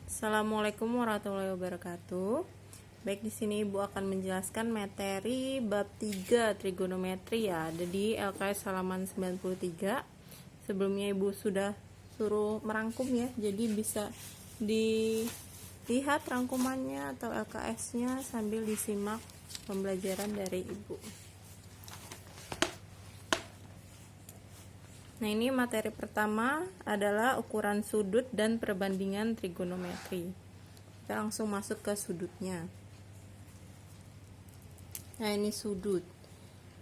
Assalamualaikum warahmatullahi wabarakatuh. Baik, di sini Ibu akan menjelaskan materi bab 3 trigonometri ya. Ada di LKS halaman 93. Sebelumnya Ibu sudah suruh merangkum ya. Jadi bisa dilihat rangkumannya atau LKS-nya sambil disimak pembelajaran dari Ibu. Nah, ini materi pertama adalah ukuran sudut dan perbandingan trigonometri. Kita langsung masuk ke sudutnya. Nah, ini sudut.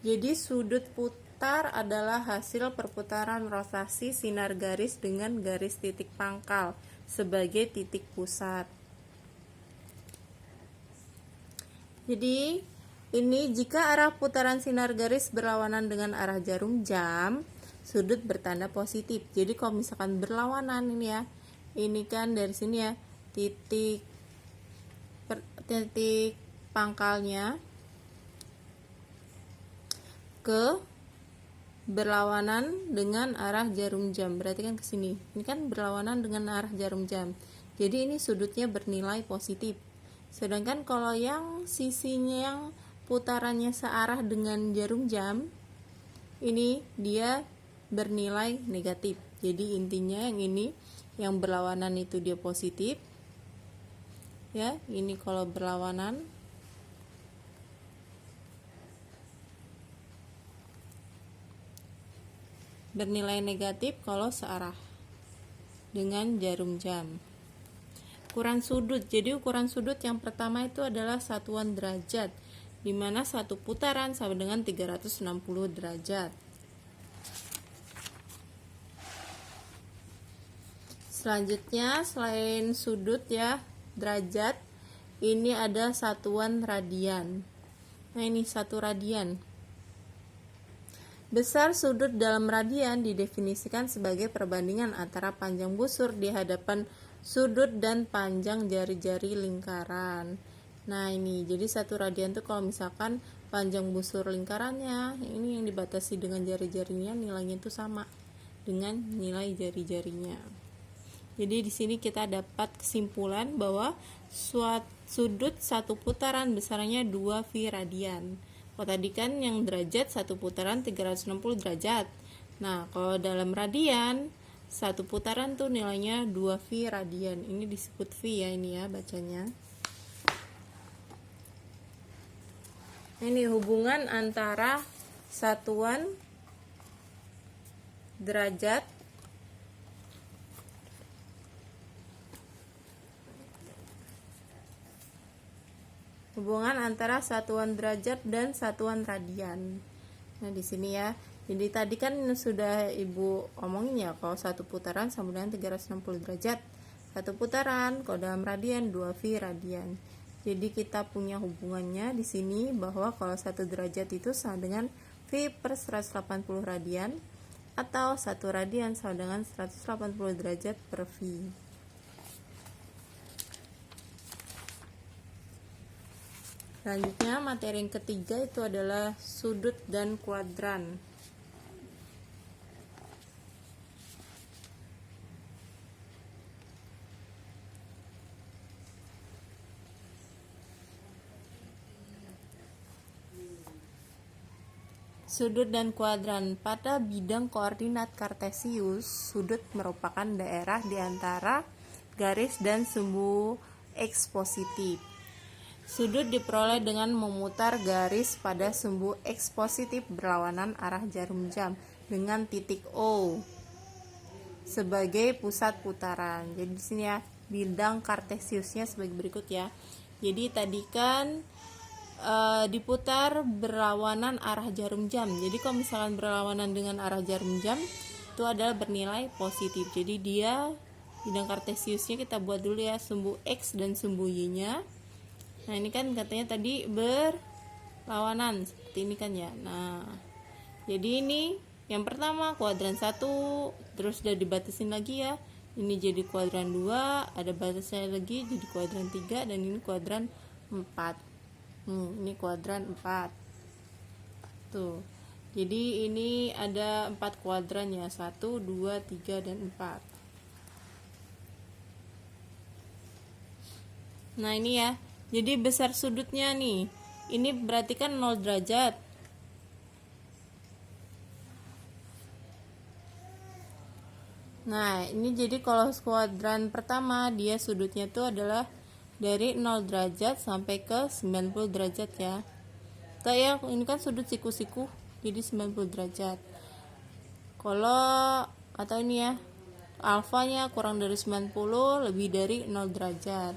Jadi sudut putar adalah hasil perputaran rotasi sinar garis dengan garis titik pangkal sebagai titik pusat. Jadi ini jika arah putaran sinar garis berlawanan dengan arah jarum jam, sudut bertanda positif. Jadi kalau misalkan berlawanan ini ya, ini kan dari sini ya, titik pangkalnya ke berlawanan dengan arah jarum jam, berarti kan ke sini. Ini kan berlawanan dengan arah jarum jam. Jadi ini sudutnya bernilai positif. Sedangkan kalau yang sisinya yang putarannya searah dengan jarum jam, ini dia bernilai negatif. Jadi intinya yang ini yang berlawanan itu dia positif ya. Ini kalau berlawanan bernilai negatif kalau searah dengan jarum jam. Ukuran sudut. Jadi ukuran sudut yang pertama itu adalah satuan derajat, di mana satu putaran sama dengan 360 derajat. Selanjutnya selain sudut ya, derajat, ini ada satuan radian. Nah, ini 1 radian. Besar sudut dalam radian didefinisikan sebagai perbandingan antara panjang busur di hadapan sudut dan panjang jari-jari lingkaran. Nah, ini jadi 1 radian tuh kalau misalkan panjang busur lingkarannya ini yang dibatasi dengan jari-jarinya, nilainya itu sama dengan nilai jari-jarinya. Jadi di sini kita dapat kesimpulan bahwa sudut satu putaran besarnya 2 π radian. Kalau tadi kan yang derajat satu putaran 360 derajat. Nah, kalau dalam radian satu putaran tuh nilainya 2 π radian. Ini disebut π ya, ini ya bacanya. Ini hubungan antara satuan derajat satuan derajat dan satuan radian. Nah, di sini ya. Jadi tadi kan sudah Ibu omongin ya, kalau satu putaran sama dengan 360 derajat. Satu putaran kalau dalam radian 2 π radian. Jadi kita punya hubungannya di sini bahwa kalau 1 derajat itu sama dengan π per 180 radian, atau 1 radian sama dengan 180 derajat per π. Selanjutnya materi yang ketiga itu adalah sudut dan kuadran. Sudut dan kuadran. Pada bidang koordinat kartesius, sudut merupakan daerah di antara garis dan sumbu X positif. Sudut diperoleh dengan memutar garis pada sumbu X positif berlawanan arah jarum jam dengan titik O sebagai pusat putaran. Jadi di sini ya, bidang kartesiusnya sebagai berikut ya. Jadi tadi kan diputar berlawanan arah jarum jam. Jadi kalau misalkan berlawanan dengan arah jarum jam itu adalah bernilai positif. Jadi dia bidang kartesiusnya kita buat dulu ya, sumbu X dan sumbu Y-nya. Nah, ini kan katanya tadi berlawanan seperti ini kan ya. Nah, jadi ini yang pertama kuadran 1, terus udah dibatasin lagi ya. Ini jadi kuadran 2, ada batasnya lagi jadi kuadran 3, dan ini kuadran 4. Ini kuadran 4. Tuh. Jadi ini ada 4 kuadran ya, 1, 2, 3, dan 4. Nah ini ya, jadi besar sudutnya nih, ini berarti kan 0 derajat. Nah ini jadi kalau kuadran pertama dia sudutnya itu adalah dari 0 derajat sampai ke 90 derajat ya. Kayak ini kan sudut siku-siku, jadi 90 derajat. Kalau atau ini ya, alfanya kurang dari 90 lebih dari 0 derajat.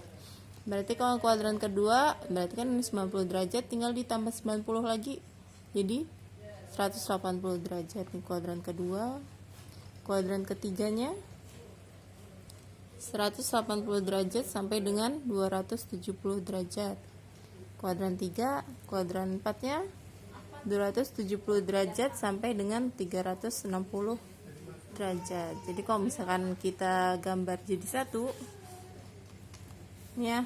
Berarti kalau kuadran kedua berarti kan ini 90 derajat, tinggal ditambah 90 lagi jadi 180 derajat nih kuadran kedua. Kuadran ketiganya 180 derajat sampai dengan 270 derajat. Kuadran 3, kuadran 4-nya 270 derajat sampai dengan 360 derajat. Jadi kalau misalkan kita gambar jadi satu ya,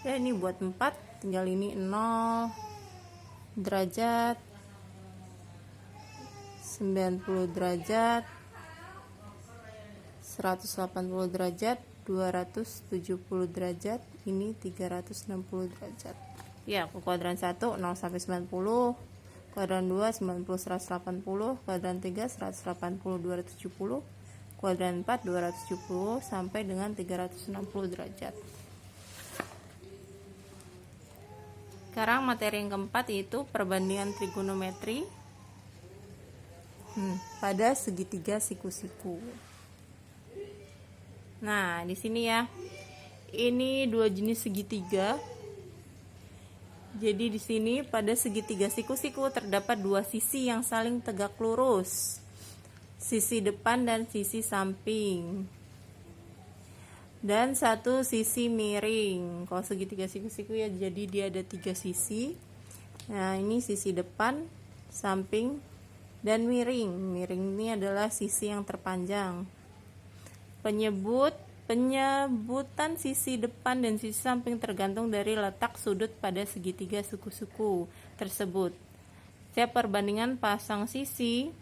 ini buat 4 tinggal ini 0 derajat, 90 derajat, 180 derajat, 270 derajat, ini 360 derajat. Ya, ke kuadran 1 0 sampai 90, kuadran 2 90 180, kuadran 3 180 270, kuadran 4 270 sampai dengan 360 derajat. Sekarang materi yang keempat yaitu perbandingan trigonometri pada segitiga siku-siku. Nah, di sini ya. Ini dua jenis segitiga. Jadi di sini pada segitiga siku-siku terdapat dua sisi yang saling tegak lurus. Sisi depan dan sisi samping. Dan satu sisi miring. Kalau segitiga siku-siku ya, jadi dia ada 3 sisi. Nah, ini sisi depan, samping, dan miring. Miring ini adalah sisi yang terpanjang. Penyebutan sisi depan dan sisi samping tergantung dari letak sudut pada segitiga suku-suku tersebut. Setiap perbandingan pasangan sisi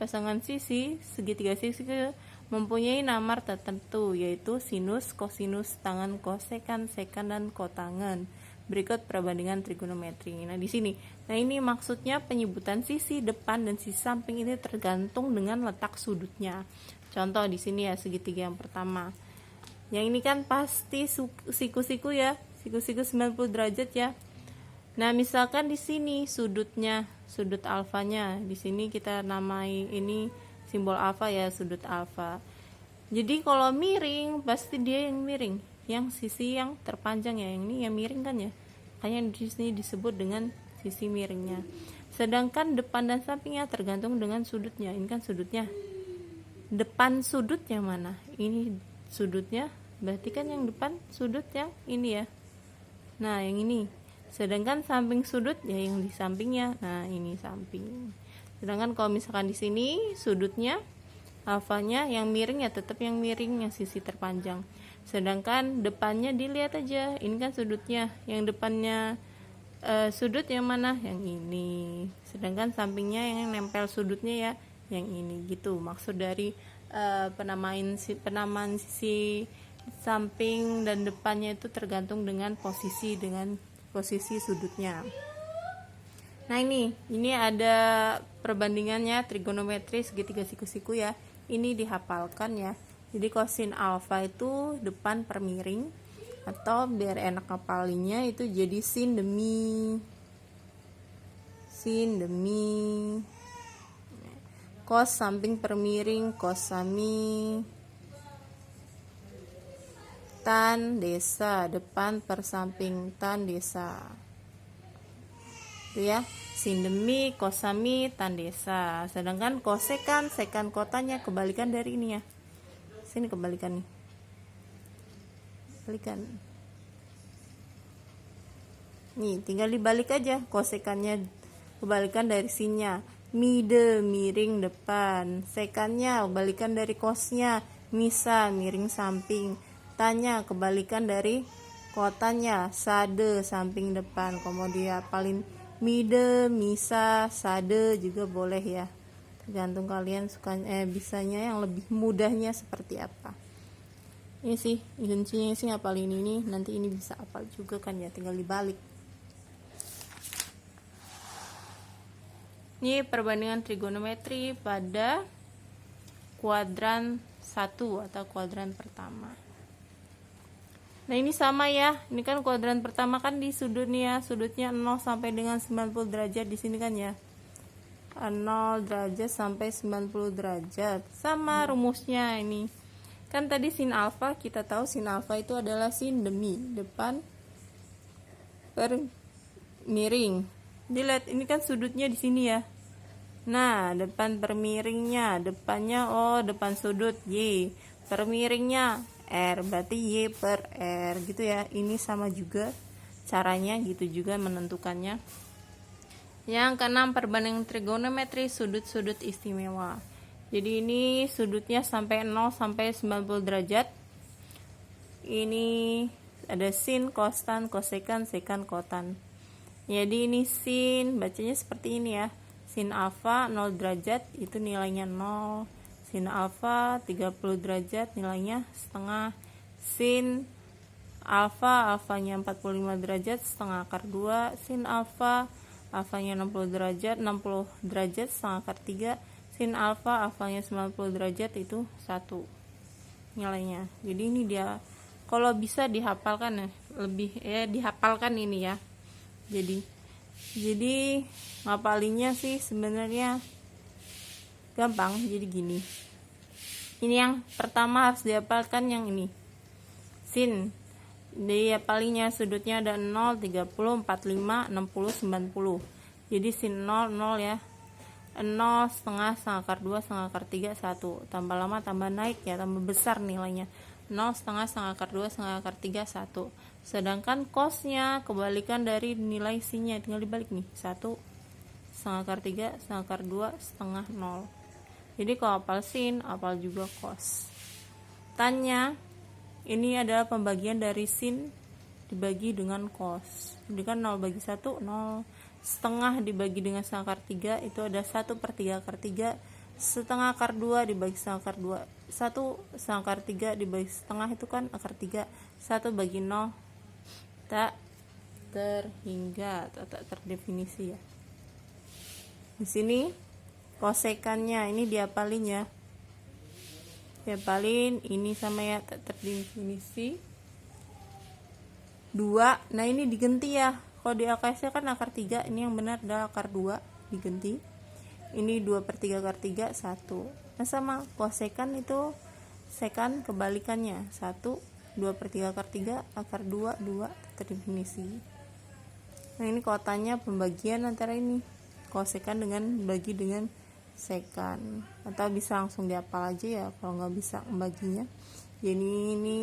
segitiga sisi mempunyai nama tertentu, yaitu sinus, kosinus, tangen, kosekan, sekan, dan kotangen. Berikut perbandingan trigonometri. Nah, di sini. Nah, ini maksudnya penyebutan sisi depan dan sisi samping ini tergantung dengan letak sudutnya. Contoh di sini ya, segitiga yang pertama. Yang ini kan pasti siku-siku ya, siku-siku 90 derajat ya. Nah, misalkan di sini sudutnya, sudut alfanya, di sini kita namai ini simbol alfa ya, sudut alfa. Jadi kalau miring pasti dia yang miring, yang sisi yang terpanjang ya, yang ini yang miring kan ya. Makanya di sini disebut dengan sisi miringnya. Sedangkan depan dan sampingnya tergantung dengan sudutnya. Ini kan sudutnya. Depan sudut yang mana? Ini sudutnya, berarti kan yang depan sudut yang ini ya. Nah, yang ini. Sedangkan samping sudut ya yang di sampingnya. Nah, ini samping. Sedangkan kalau misalkan di sini sudutnya alfanya yang miring ya tetap yang miring, yang sisi terpanjang. Sedangkan depannya dilihat aja. Ini kan sudutnya. Yang depannya sudut yang mana? Yang ini. Sedangkan sampingnya yang nempel sudutnya ya yang ini gitu. Maksud dari penamaan sisi samping dan depannya itu tergantung dengan posisi sudutnya. Nah, ini ada perbandingannya trigonometri segitiga siku-siku ya. Ini dihafalkan ya. Jadi kosin alfa itu depan per miring, atau biar enak ngapalinnya itu jadi sin demi cos samping per miring, cos sami, tan desa depan per samping, tan desa. Itu ya, sin demi, cos sami, tan desa. Sedangkan kosekan, sekan kotanya kebalikan dari ini ya. Sini kebalikan nih. Balikan. Nih, tinggal dibalik aja, kosekannya kebalikan dari sinnya. Mide miring depan, sekannya kebalikan dari kosnya, misa miring samping, tanya kebalikan dari kotanya, sade samping depan. Kemudian paling mide, misa, sade juga boleh ya, tergantung kalian bisanya yang lebih mudahnya seperti apa. Ini sih kuncinya sih hafalin ini, nanti ini bisa hafal juga kan ya, tinggal dibalik. Ini perbandingan trigonometri pada kuadran 1 atau kuadran pertama. Nah ini sama ya, ini kan kuadran pertama kan di sudut nih ya, sudutnya 0 sampai dengan 90 derajat di sini kan ya, 0 derajat sampai 90 derajat. Sama rumusnya ini kan tadi sin alfa, kita tahu sin alfa itu adalah sin demi depan per miring. Dilihat ini kan sudutnya di sini ya. Nah, depan per miringnya, depannya depan sudut Y, per miringnya R, berarti Y per R gitu ya. Ini sama juga caranya, gitu juga menentukannya. Yang keenam, perbandingan trigonometri sudut-sudut istimewa. Jadi ini sudutnya sampai 0 sampai 90 derajat. Ini ada sin, kosan, kosekan, sekan, kotan. Jadi ini sin, bacanya seperti ini ya. Sin alfa 0 derajat itu nilainya 0. Sin alfa 30 derajat nilainya setengah. Sin alfa, alfanya 45 derajat setengah akar 2. Sin alfa, alfanya 60 derajat setengah akar 3. Sin alfa, alfanya 90 derajat itu 1 nilainya. Jadi ini dia kalau bisa dihafalkan ya, lebih ya dihafalkan ini ya. Jadi ngapalinnya sih sebenarnya gampang. Jadi gini, ini yang pertama harus dihafalkan yang ini sin. Dihafalinya sudutnya ada 0, 30, 45, 60, 90. Jadi sin 0 0 ya, 0 setengah akar 2 setengah akar 3 1. Tambah lama tambah naik ya, tambah besar nilainya. 0 setengah akar 2 setengah akar 3 1. Sedangkan cosnya kebalikan dari nilai sinnya, tinggal dibalik nih, 1 setengah akar 3 setengah akar 2 setengah 0. Jadi kalau hafal sin, hafal juga cos. Tanya ini adalah pembagian dari sin dibagi dengan cos. Jadi kan 0 bagi 1 0, setengah dibagi dengan setengah akar 3 itu ada 1/3 akar 3, setengah akar 2 dibagi setengah akar 2, 1 setengah akar 3 dibagi setengah itu kan akar 3, 1 bagi 0 tak terhingga atau tak terdefinisi ya. Di sini kosekannya ini diapalin ya, diapalin ini sama ya, tak terdefinisi 2. Nah ini diganti ya, kalau di LKS kan akar 3, ini yang benar adalah akar 2 diganti. Ini 2/3 akar 3 1. Nah sama kosekan itu sekan kebalikannya 1 2/3 akar 3 akar 2 2 terdefinisi. Nah ini kotanya pembagian antara ini kosekan dengan bagi dengan sekan, atau bisa langsung dihafal aja ya kalau nggak bisa membaginya. Jadi ini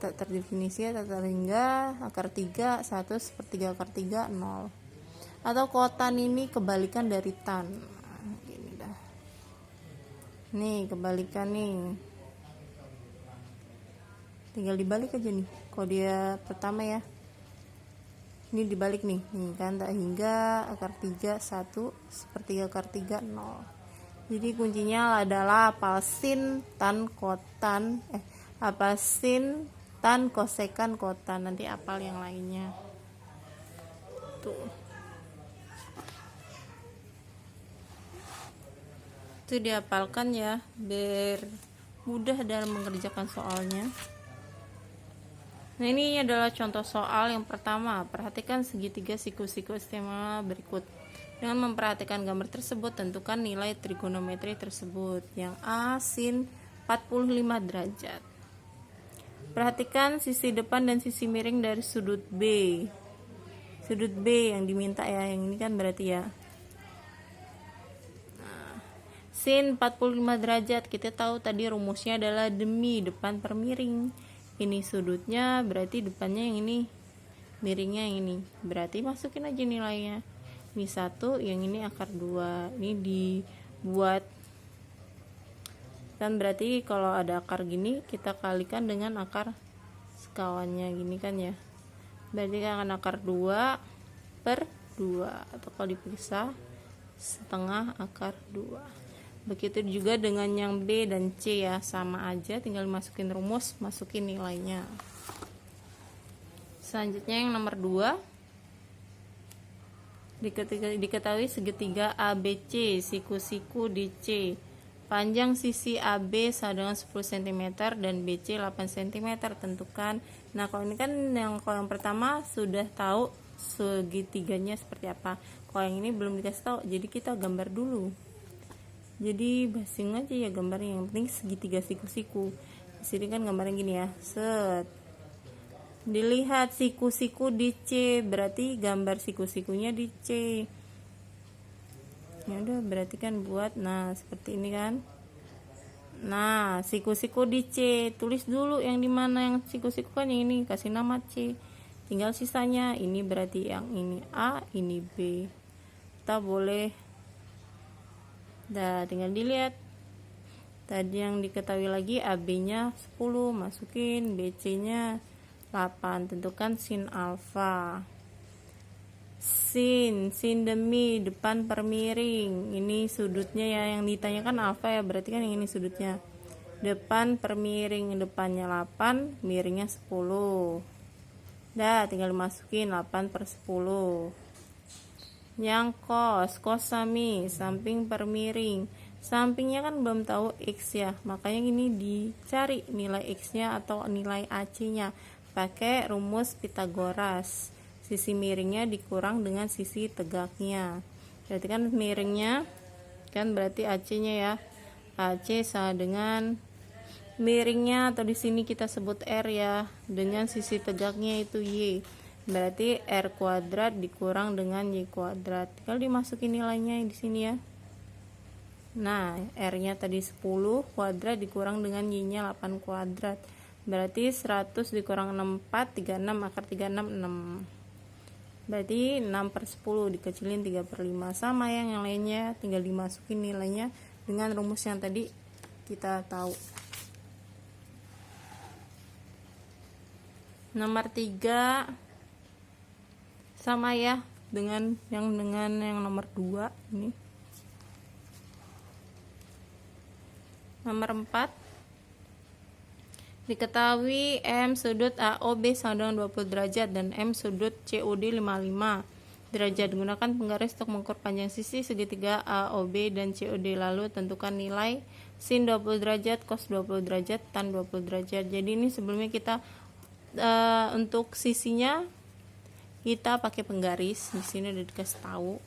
tak terdefinisi ya, tak terhingga akar 3 1/3 akar 3 0. Atau kotan ini kebalikan dari tan. Nah, gini dah. Nih kebalikan nih, tinggal dibalik aja nih. Kalau dia pertama ya, ini dibalik nih kan, tak hingga akar 3 1/3 akar 3 0. Jadi kuncinya adalah hafal sin tan kotan, hafal sin tan kosekan kotan, nanti hafal yang lainnya tuh. Itu dihafalkan ya biar mudah dalam mengerjakan soalnya. Nah ini adalah contoh soal yang pertama. Perhatikan segitiga siku-siku istimewa berikut. Dengan memperhatikan gambar tersebut, tentukan nilai trigonometri tersebut. Yang A sin 45 derajat. Perhatikan sisi depan dan sisi miring dari sudut B. Sudut B yang diminta ya, yang ini kan berarti ya. Sin 45 derajat, kita tahu tadi rumusnya adalah demi depan per miring. Ini sudutnya berarti depannya yang ini, miringnya yang ini, berarti masukin aja nilainya. Ini 1, yang ini akar 2. Ini dibuat kan, berarti kalau ada akar gini kita kalikan dengan akar sekawannya gini kan ya, berarti akan akar 2/2, atau kalau dipisah setengah akar 2. Begitu juga dengan yang B dan C ya, sama aja, tinggal masukin rumus, masukin nilainya. Selanjutnya yang nomor 2, diketahui segitiga ABC siku-siku di C. Panjang sisi AB sama dengan 10 cm dan BC 8 cm, tentukan. Nah, kalau ini kan kalau yang pertama sudah tahu segitiganya seperti apa. Kalau yang ini belum dikasih tahu, jadi kita gambar dulu. Jadi basing aja ya gambarnya, yang penting segitiga siku-siku. Di sini kan gambarnya gini ya. Set. Dilihat siku-siku di C, berarti gambar siku-sikunya di C. Ya udah, berarti kan buat seperti ini kan. Nah, siku-siku di C, tulis dulu yang dimana yang siku-siku kan yang ini, kasih nama C. Tinggal sisanya, ini berarti yang ini A, ini B. Kita boleh tinggal dilihat. Tadi yang diketahui lagi AB-nya 10, masukin, BC-nya 8, tentukan sin alfa. Sin demi depan per miring, ini sudutnya ya, yang ditanyakan alfa ya, berarti kan yang ini sudutnya. Depan per miring, depannya 8, miringnya 10. Tinggal masukin 8 per 10. Yang cos sami, samping per miring. Sampingnya kan belum tahu X ya, makanya ini dicari nilai X-nya atau nilai AC-nya pakai rumus Pitagoras. Sisi miringnya dikurang dengan sisi tegaknya. Berarti kan miringnya kan berarti AC-nya ya. AC sama dengan miringnya, atau di sini kita sebut R ya, dengan sisi tegaknya itu Y. Berarti R kuadrat dikurang dengan Y kuadrat. Tinggal dimasukin nilainya di sini ya. Nah, R-nya tadi 10 kuadrat dikurang dengan Y-nya 8 kuadrat. Berarti 100 dikurang 64, 36, akar 36, 6. Berarti 6 per 10 dikecilin 3 per 5. Sama yang lainnya, tinggal dimasukin nilainya dengan rumus yang tadi kita tahu. Nomor 3 sama ya dengan yang nomor 2 ini. Nomor 4, diketahui M sudut AOB sama dengan 20 derajat dan M sudut COD 55 derajat. Gunakan penggaris untuk mengukur panjang sisi segitiga AOB dan COD. Lalu tentukan nilai sin 20 derajat, cos 20 derajat, tan 20 derajat. Jadi ini sebelumnya kita untuk sisinya kita pakai penggaris. Di sini udah dikasih tahu.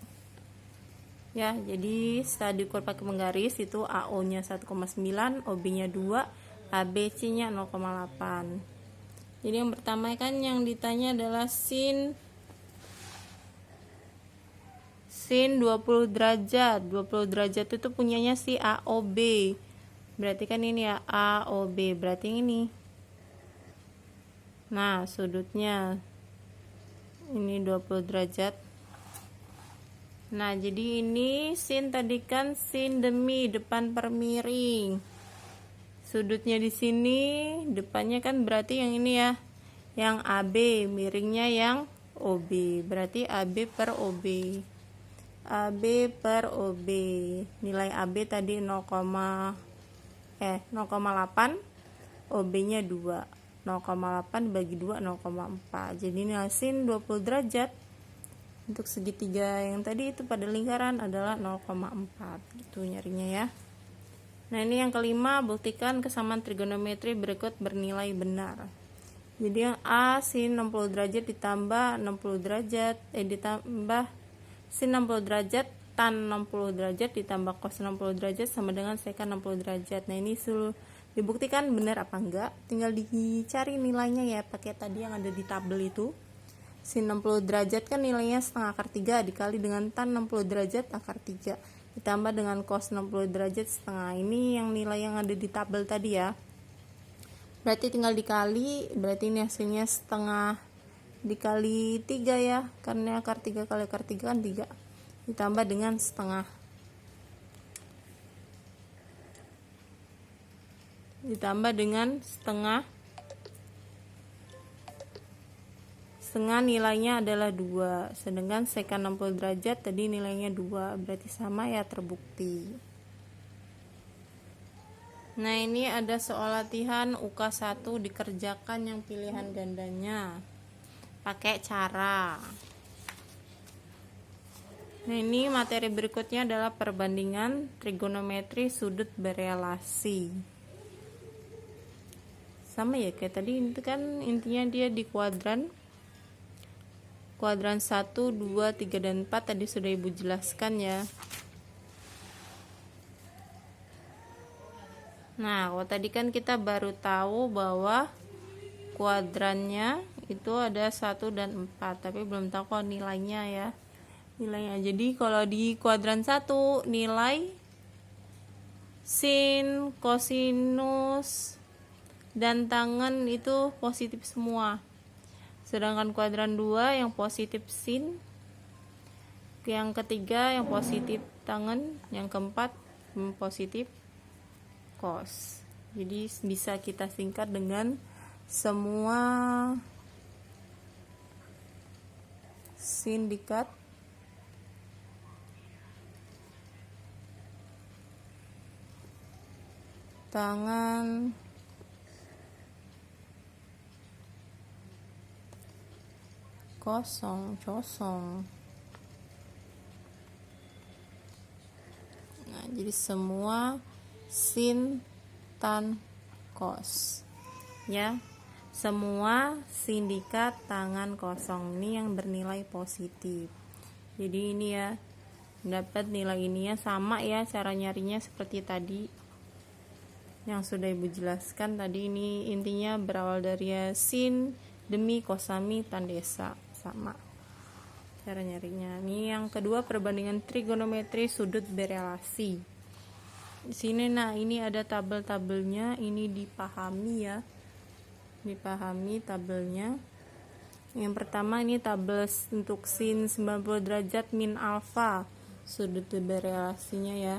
Ya, jadi setelah diukur pakai penggaris itu AO-nya 1,9, OB-nya 2, ABC-nya 0,8. Jadi yang pertama kan yang ditanya adalah sin 20 derajat. 20 derajat itu punyanya si AOB. Berarti kan ini ya AOB, berarti ini. Nah, sudutnya ini 20 derajat. Nah, jadi ini sin tadi kan sin demi depan per miring. Sudutnya di sini, depannya kan berarti yang ini ya, yang AB, miringnya yang OB. Berarti AB per OB. AB per OB. Nilai AB tadi 0,8, OB-nya 2. 0,8 bagi 2 0,4. Jadi nilai sin 20 derajat untuk segitiga yang tadi itu pada lingkaran adalah 0,4. Gitu nyarinya ya. Nah, ini yang kelima, buktikan kesamaan trigonometri berikut bernilai benar. Jadi yang A sin 60 derajat ditambah 60 derajat ditambah sin 60 derajat tan 60 derajat ditambah cos 60 derajat sama dengan sekan 60 derajat. Nah, ini suruh dibuktikan benar apa enggak, tinggal dicari nilainya ya pakai tadi yang ada di tabel itu. Sin 60 derajat kan nilainya setengah akar 3 dikali dengan tan 60 derajat akar 3 ditambah dengan cos 60 derajat setengah. Ini yang nilai yang ada di tabel tadi ya. Berarti tinggal dikali, berarti ini hasilnya setengah dikali 3 ya, karena akar 3 kali akar 3 kan 3 ditambah dengan setengah. Ditambah dengan setengah nilainya adalah 2, sedangkan sekan 60 derajat tadi nilainya 2, berarti sama ya, terbukti. Nah, ini ada soal latihan UK1 dikerjakan yang pilihan gandanya. Pakai cara. Nah, ini materi berikutnya adalah perbandingan trigonometri sudut berelasi. Sama ya kayak tadi, itu kan intinya dia di kuadran 1, 2, 3, dan 4 tadi sudah Ibu jelaskan ya. Nah, kalau tadi kan kita baru tahu bahwa kuadrannya itu ada 1 dan 4, tapi belum tahu kok nilainya ya. Nilainya. Jadi kalau di kuadran 1 nilai sin, kosinus, dan tangen itu positif semua. Sedangkan kuadran 2 yang positif sin, yang ketiga yang positif tangen, yang keempat positif cos. Jadi bisa kita singkat dengan semua sindikat tangan kosong. Nah, jadi semua sin, tan, kos ya, semua sindikat tangan kosong ini yang bernilai positif. Jadi ini ya, dapat nilai ininya sama ya, cara nyarinya seperti tadi yang sudah Ibu jelaskan tadi. Ini intinya berawal dari ya, sin, demi, kosami, tan, desa, sama cara nyarinya. Ini yang kedua, perbandingan trigonometri sudut berelasi. Di sini nah ini ada tabel-tabelnya, ini dipahami ya. Dipahami tabelnya. Yang pertama ini tabel untuk sin 90 derajat min alfa sudut berelasinya ya.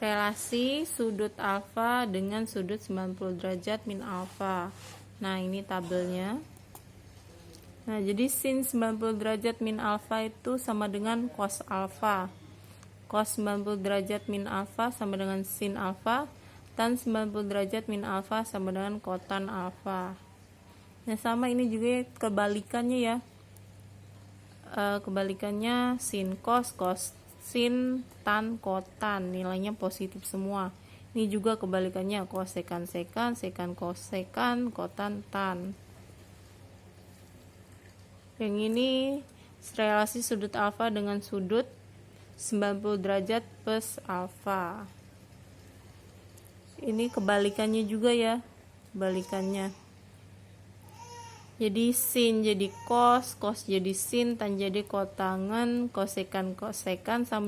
Relasi sudut alfa dengan sudut 90 derajat min alfa. Nah, ini tabelnya. Nah, jadi sin 90 derajat min alfa itu sama dengan cos alfa. Cos 90 derajat min alfa sama dengan sin alfa. Tan 90 derajat min alfa sama dengan kotan alfa. Nah, sama ini juga kebalikannya ya. Kebalikannya sin cos, cos sin, tan, kotan, nilainya positif semua. Ini juga kebalikannya kosekan sekan, sekan kosekan, kotan tan. Yang ini relasi sudut alfa dengan sudut 90 derajat plus alfa. Ini kebalikannya juga ya, kebalikannya. Jadi sin jadi cos, cos jadi sin, tan jadi kotangan, kosekan sama